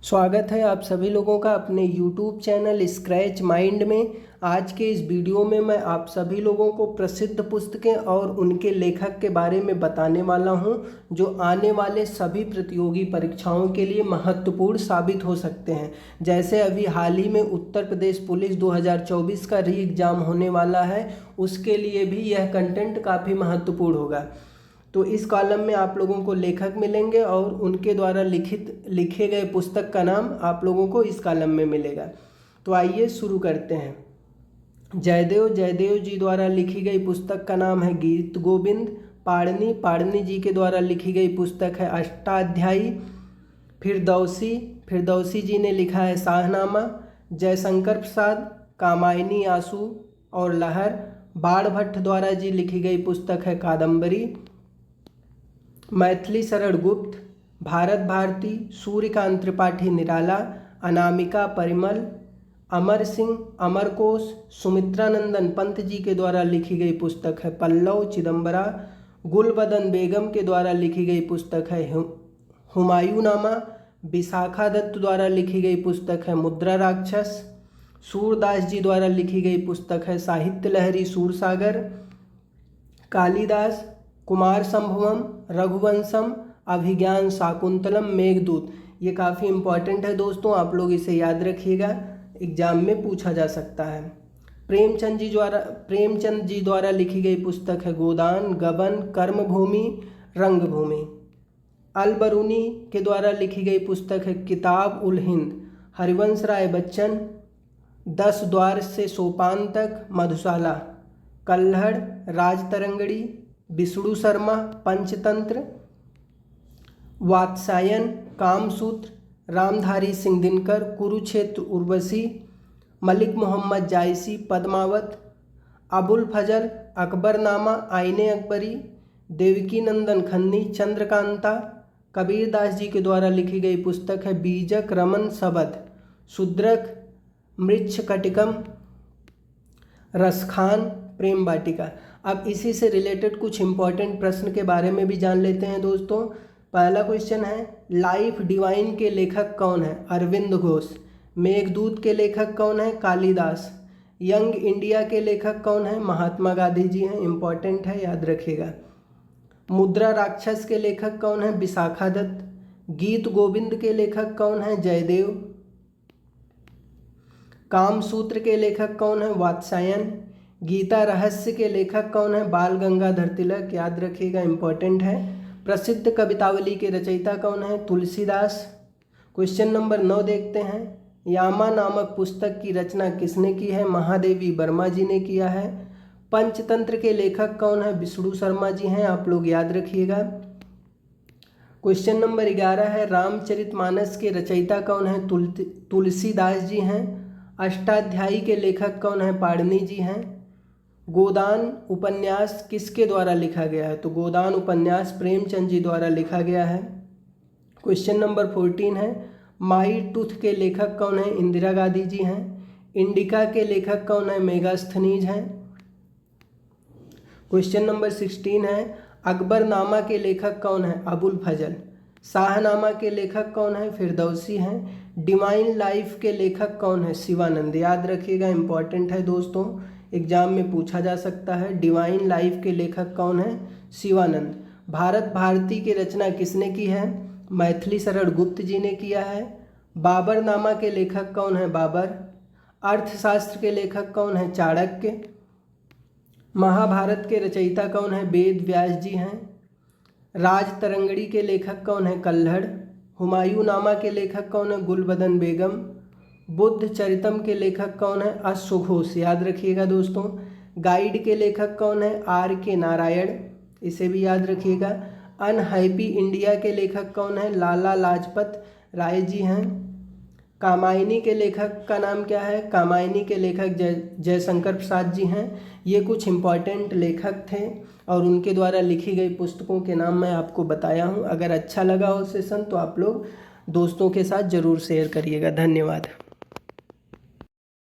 स्वागत है आप सभी लोगों का अपने YouTube चैनल स्क्रैच माइंड में। आज के इस वीडियो में मैं आप सभी लोगों को प्रसिद्ध पुस्तकें और उनके लेखक के बारे में बताने वाला हूं, जो आने वाले सभी प्रतियोगी परीक्षाओं के लिए महत्वपूर्ण साबित हो सकते हैं। जैसे अभी हाल ही में उत्तर प्रदेश पुलिस 2024 का री एग्ज़ाम होने वाला है, उसके लिए भी यह कंटेंट काफ़ी महत्वपूर्ण होगा। तो इस कॉलम में आप लोगों को लेखक मिलेंगे और उनके द्वारा लिखे गए पुस्तक का नाम आप लोगों को इस कॉलम में मिलेगा। तो आइए शुरू करते हैं। जयदेव जी द्वारा लिखी गई पुस्तक का नाम है गीत गोविंद। पाणिनि जी के द्वारा लिखी गई पुस्तक है अष्टाध्यायी। फिरदौसी जी ने लिखा है शाहनामा। जयशंकर प्रसाद कामायनी आंसू और लहर। बाणभट्ट द्वारा जी लिखी गई पुस्तक है कादम्बरी। मैथिली शरण गुप्त, भारत भारती, सूर्यकांत त्रिपाठी निराला, अनामिका परिमल, अमर सिंह अमरकोश। सुमित्रानंदन पंत जी के द्वारा लिखी गई पुस्तक है पल्लव चिदंबरा। गुलबदन बेगम के द्वारा लिखी गई पुस्तक है हुमायूंनामा। विशाखा दत्त द्वारा लिखी गई पुस्तक है मुद्रा राक्षस। सूरदास जी द्वारा लिखी गई पुस्तक है साहित्य लहरी सूरसागर। कालिदास कुमार संभवम, रघुवंशम, अभिज्ञान शाकुंतलम, मेघदूत। ये काफ़ी इम्पॉर्टेंट है दोस्तों, आप लोग इसे याद रखिएगा, एग्जाम में पूछा जा सकता है। प्रेमचंद जी द्वारा लिखी गई पुस्तक है गोदान, गबन, कर्मभूमि, रंगभूमि। अलबरूनी के द्वारा लिखी गई पुस्तक है किताब उल हिंद। हरिवंश राय बच्चन 10 द्वार से सोपान तक, मधुशाला। कल्हड़ राजतरंगड़ी। विष्णु शर्मा पंचतंत्र। वात्सायन कामसूत्र। रामधारी सिंह दिनकर कुरुक्षेत्र उर्वशी। मलिक मोहम्मद जायसी पद्मावत। अबुल फजल अकबरनामा आईने अकबरी। देवकी नंदन खन्नी चंद्रकांता। कबीरदास जी के द्वारा लिखी गई पुस्तक है बीजक रमन शबद। शुद्रक मृच्छकटिकम। रसखान प्रेम वाटिका। अब इसी से रिलेटेड कुछ इंपॉर्टेंट प्रश्न के बारे में भी जान लेते हैं दोस्तों। पहला क्वेश्चन है, लाइफ डिवाइन के लेखक कौन है? अरविंद घोष। मेघदूत के लेखक कौन है? कालिदास। यंग इंडिया के लेखक कौन है? महात्मा गांधी जी हैं, इंपॉर्टेंट है, याद रखिएगा। मुद्रा राक्षस के लेखक कौन है? विशाखा दत्त। गीत गोविंद के लेखक कौन है? जयदेव। कामसूत्र के लेखक कौन है? वात्सायन। गीता रहस्य के लेखक कौन है? बाल गंगाधर तिलक, याद रखिएगा, इंपॉर्टेंट है। प्रसिद्ध कवितावली के रचयिता कौन है? तुलसीदास। क्वेश्चन नंबर 9 देखते हैं। यामा नामक पुस्तक की रचना किसने की है? महादेवी वर्मा जी ने किया है। पंचतंत्र के लेखक कौन है? विष्णु शर्मा जी हैं, आप लोग याद रखिएगा। क्वेश्चन नंबर 11 है, रामचरितमानस के रचयिता कौन है? तुलसीदास जी हैं। अष्टाध्यायी के लेखक कौन है? पाणिनि जी हैं। गोदान उपन्यास किसके द्वारा लिखा गया है? तो गोदान उपन्यास प्रेमचंद जी द्वारा लिखा गया है। क्वेश्चन नंबर 14 है, माई टूथ के लेखक कौन है? इंदिरा गांधी जी हैं। इंडिका के लेखक कौन है? मेगास्थनीज हैं। क्वेश्चन नंबर 16 है, अकबरनामा के लेखक कौन है? अबुल फजल। शाहनामा के लेखक कौन है? फिरदौसी हैं। डिवाइन लाइफ के लेखक कौन है? शिवानंद, याद रखिएगा, इंपॉर्टेंट है दोस्तों, एग्जाम में पूछा जा सकता है। डिवाइन लाइफ के लेखक कौन है? शिवानंद। भारत भारती की रचना किसने की है? मैथिली शरण गुप्त जी ने किया है। बाबरनामा के लेखक कौन है? बाबर। अर्थशास्त्र के लेखक कौन है? चाणक्य। महाभारत के रचयिता कौन है? वेद व्यास जी हैं। राजतरंगड़ी के लेखक कौन है? कल्हड़। हुमायूंनामा के लेखक कौन है? गुलबदन बेगम। बुद्ध चरितम के लेखक कौन है? अश्व घोष, याद रखिएगा दोस्तों। गाइड के लेखक कौन है? R.K. नारायण, इसे भी याद रखिएगा। अनहैप्पी इंडिया के लेखक कौन है? लाला लाजपत राय जी हैं। कामायनी के लेखक का नाम क्या है? कामायनी के लेखक जयशंकर प्रसाद जी हैं। ये कुछ इम्पॉर्टेंट लेखक थे और उनके द्वारा लिखी गई पुस्तकों के नाम मैं आपको बताया हूँ। अगर अच्छा लगा हो सेशन तो आप लोग दोस्तों के साथ ज़रूर शेयर करिएगा। धन्यवाद।